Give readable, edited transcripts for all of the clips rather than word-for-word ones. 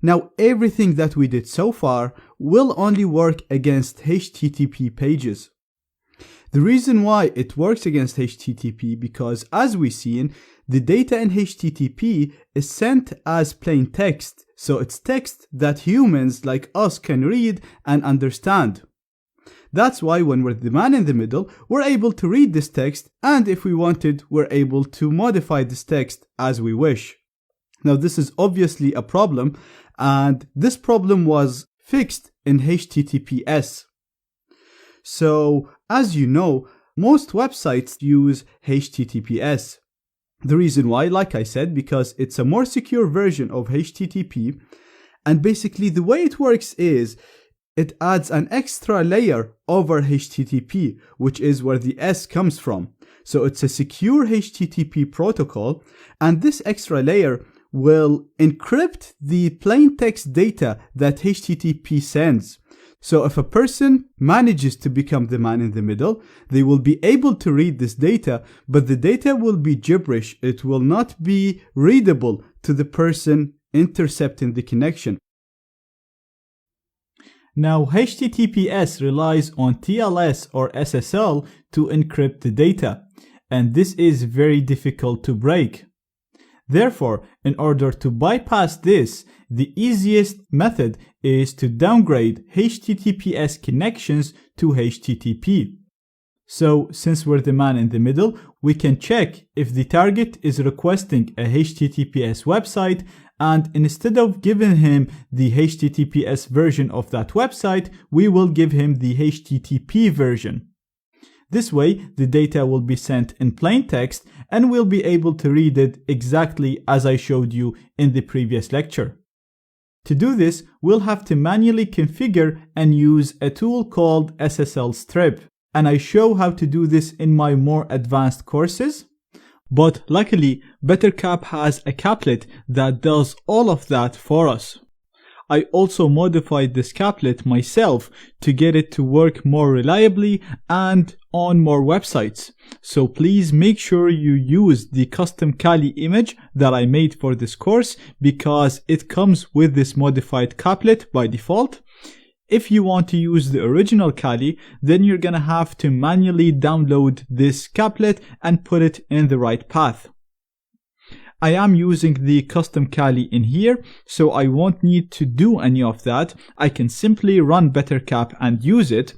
Now everything that we did so far will only work against HTTP pages. The reason why it works against HTTP because, as we've seen, the data in HTTP is sent as plain text, so it's text that humans like us can read and understand. That's why when we're the man in the middle, we're able to read this text, and if we wanted, we're able to modify this text as we wish. Now this is obviously a problem, and this problem was fixed in HTTPS. So, as you know, most websites use HTTPS. The reason why, like I said, because it's a more secure version of HTTP, and basically the way it works is it adds an extra layer over HTTP, which is where the S comes from. So it's a secure HTTP protocol, and this extra layer will encrypt the plain text data that HTTP sends. So if a person manages to become the man in the middle, they will be able to read this data, but the data will be gibberish. It will not be readable to the person intercepting the connection. Now, HTTPS relies on TLS or SSL to encrypt the data, and this is very difficult to break. Therefore, in order to bypass this, the easiest method is to downgrade HTTPS connections to HTTP. So, since we're the man in the middle, we can check if the target is requesting a HTTPS website, and instead of giving him the HTTPS version of that website, we will give him the HTTP version. This way, the data will be sent in plain text and we'll be able to read it exactly as I showed you in the previous lecture. To do this, we'll have to manually configure and use a tool called SSL strip, and I show how to do this in my more advanced courses. But luckily, BetterCap has a caplet that does all of that for us. I also modified this caplet myself to get it to work more reliably and on more websites. So please make sure you use the custom Kali image that I made for this course because it comes with this modified caplet by default. If you want to use the original Kali, then you're gonna have to manually download this caplet and put it in the right path. I am using the custom Kali in here, so I won't need to do any of that. I can simply run BetterCap and use it.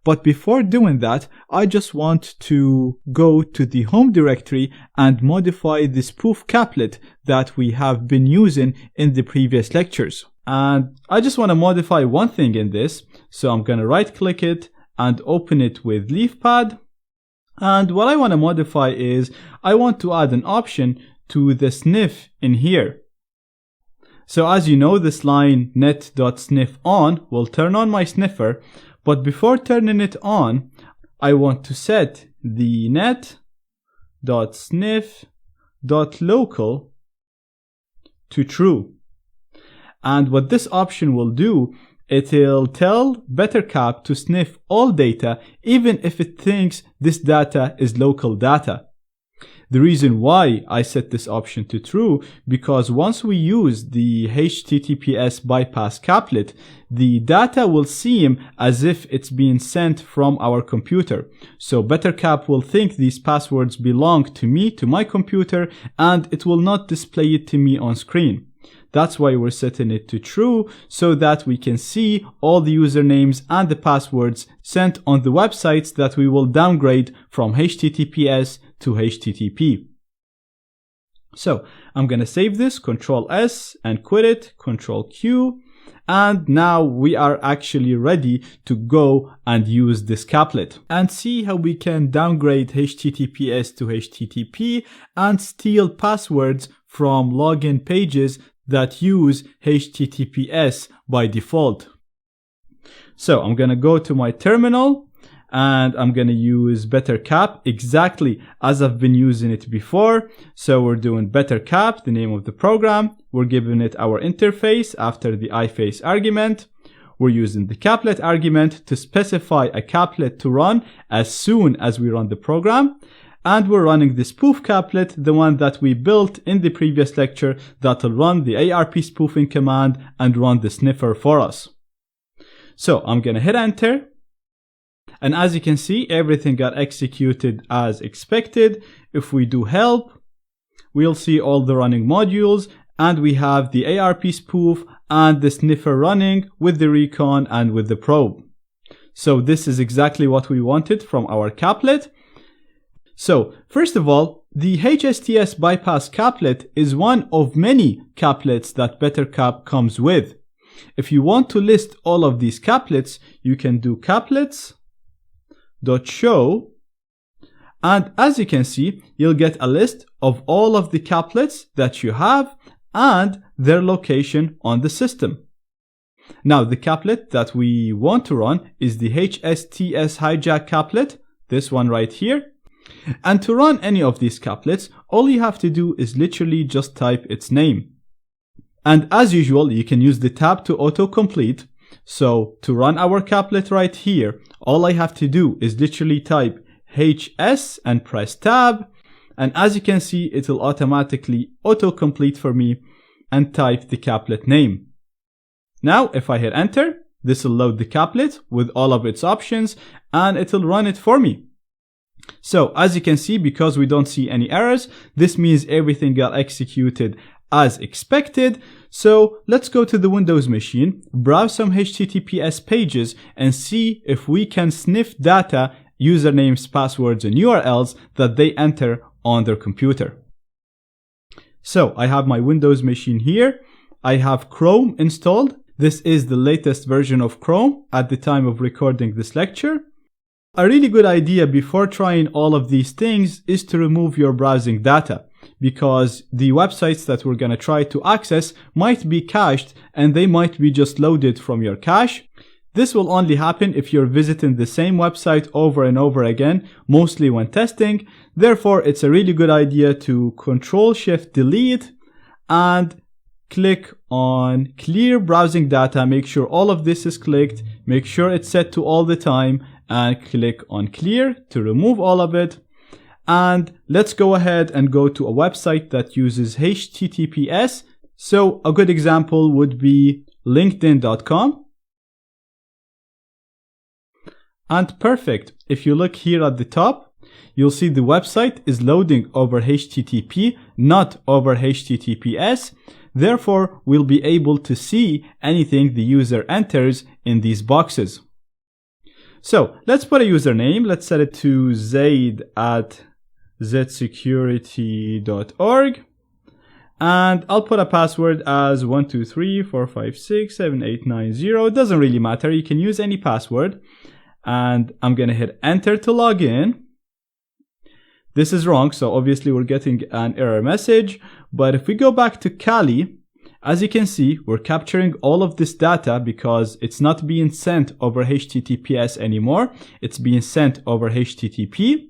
But before doing that, I just want to go to the home directory and modify the spoof caplet that we have been using in the previous lectures. And I just want to modify one thing in this. So I'm going to right click it and open it with LeafPad. And what I want to modify is I want to add an option to the sniff in here. So as you know, this line net.sniff on will turn on my sniffer, but before turning it on, I want to set the net.sniff.local to true. And what this option will do, it'll tell BetterCap to sniff all data even if it thinks this data is local data. The reason why I set this option to true, because once we use the HTTPS bypass caplet, the data will seem as if it's being sent from our computer. So BetterCap will think these passwords belong to me, to my computer, and it will not display it to me on screen. That's why we're setting it to true, so that we can see all the usernames and the passwords sent on the websites that we will downgrade from HTTPS to HTTP. So I'm going to save this, Control S, and quit it, Control Q. And now we are actually ready to go and use this caplet and see how we can downgrade HTTPS to HTTP and steal passwords from login pages that use HTTPS by default. So I'm going to go to my terminal and I'm going to use BetterCap exactly as I've been using it before. So we're doing BetterCap, the name of the program. We're giving it our interface after the iFace argument. We're using the caplet argument to specify a caplet to run as soon as we run the program. And we're running the spoof couplet, the one that we built in the previous lecture, that'll run the ARP spoofing command and run the sniffer for us. So I'm gonna hit enter. And as you can see, everything got executed as expected. If we do help, we'll see all the running modules, and we have the ARP spoof and the sniffer running with the recon and with the probe. So this is exactly what we wanted from our couplet. So first of all, the HSTS bypass couplet is one of many couplets that BetterCap comes with. If you want to list all of these couplets, you can do couplets.show, and as you can see, you'll get a list of all of the couplets that you have and their location on the system. Now, the couplet that we want to run is the HSTS hijack couplet, this one right here. And to run any of these couplets, all you have to do is literally just type its name. And as usual, you can use the tab to autocomplete. So to run our couplet right here, all I have to do is literally type HS and press tab. And as you can see, it will automatically autocomplete for me and type the couplet name. Now, if I hit enter, this will load the couplet with all of its options and it will run it for me. So as you can see, because we don't see any errors, this means everything got executed as expected. So let's go to the Windows machine, browse some HTTPS pages and see if we can sniff data, usernames, passwords, and URLs that they enter on their computer. So I have my Windows machine here. I have Chrome installed. This is the latest version of Chrome at the time of recording this lecture. A really good idea before trying all of these things is to remove your browsing data, because the websites that we're going to try to access might be cached and they might be just loaded from your cache. This will only happen if you're visiting the same website over and over again, mostly when testing. Therefore, it's a really good idea to Control-Shift-Delete and click on Clear Browsing Data. Make sure all of this is clicked. Make sure it's set to all the time and click on Clear to remove all of it. And let's go ahead and go to a website that uses HTTPS. So a good example would be LinkedIn.com. And perfect. If you look here at the top, you'll see the website is loading over HTTP, not over HTTPS. Therefore, we'll be able to see anything the user enters in these boxes. So let's put a username. Let's set it to zaid@zsecurity.org. And I'll put a password as 12345678890. It doesn't really matter. You can use any password. And I'm going to hit enter to log in. This is wrong, so obviously we're getting an error message. But if we go back to Kali, as you can see, we're capturing all of this data because it's not being sent over HTTPS anymore. It's being sent over HTTP.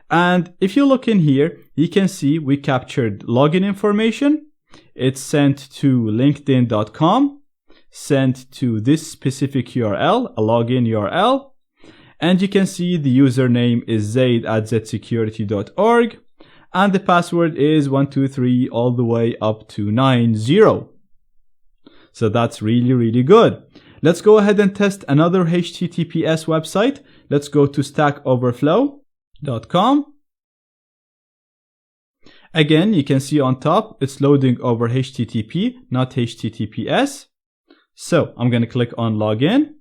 And if you look in here, you can see we captured login information. It's sent to linkedin.com. Sent to this specific URL, a login URL. And you can see the username is zaid@zsecurity.org. And the password is 123 all the way up to 90. So that's really, really good. Let's go ahead and test another HTTPS website. Let's go to stackoverflow.com. Again, you can see on top, it's loading over HTTP, not HTTPS. So I'm going to click on login.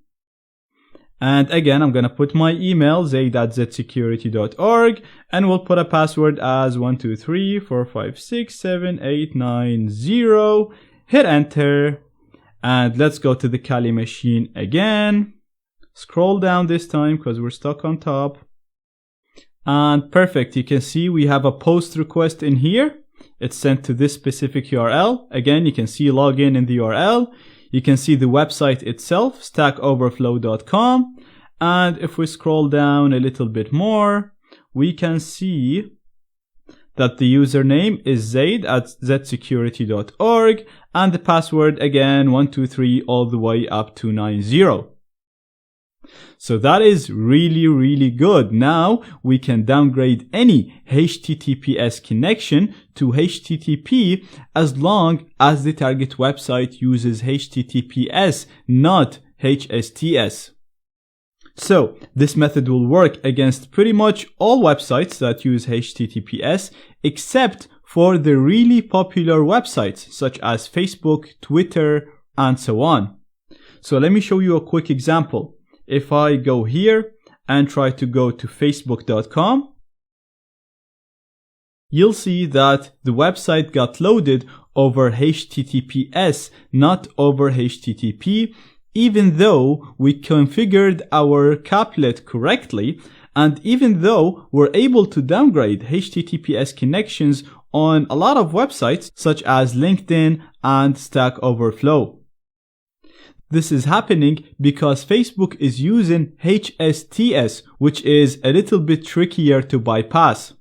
And again, I'm going to put my email, zaid@zsecurity.org, and we'll put a password as 12345678890. Hit enter. And let's go to the Kali machine again. Scroll down this time because we're stuck on top. And perfect. You can see we have a post request in here. It's sent to this specific URL. Again, you can see login in the URL. You can see the website itself, stackoverflow.com. And if we scroll down a little bit more, we can see that the username is zaid@zsecurity.org. And the password, again, 123 all the way up to 90. So that is really good. Now we can downgrade any HTTPS connection to HTTP as long as the target website uses HTTPS, not HSTS. So this method will work against pretty much all websites that use HTTPS, except for the really popular websites such as Facebook, Twitter, and so on. So let me show you a quick example. If I go here and try to go to facebook.com, you'll see that the website got loaded over HTTPS, not over HTTP, even though we configured our couplet correctly, and even though we're able to downgrade HTTPS connections on a lot of websites such as LinkedIn and Stack Overflow. This is happening because Facebook is using HSTS, which is a little bit trickier to bypass.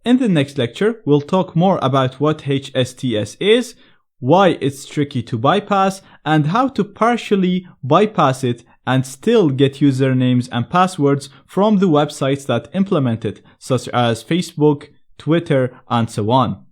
In the next lecture, we'll talk more about what HSTS is, why it's tricky to bypass, and how to partially bypass it and still get usernames and passwords from the websites that implement it, such as Facebook, Twitter, and so on.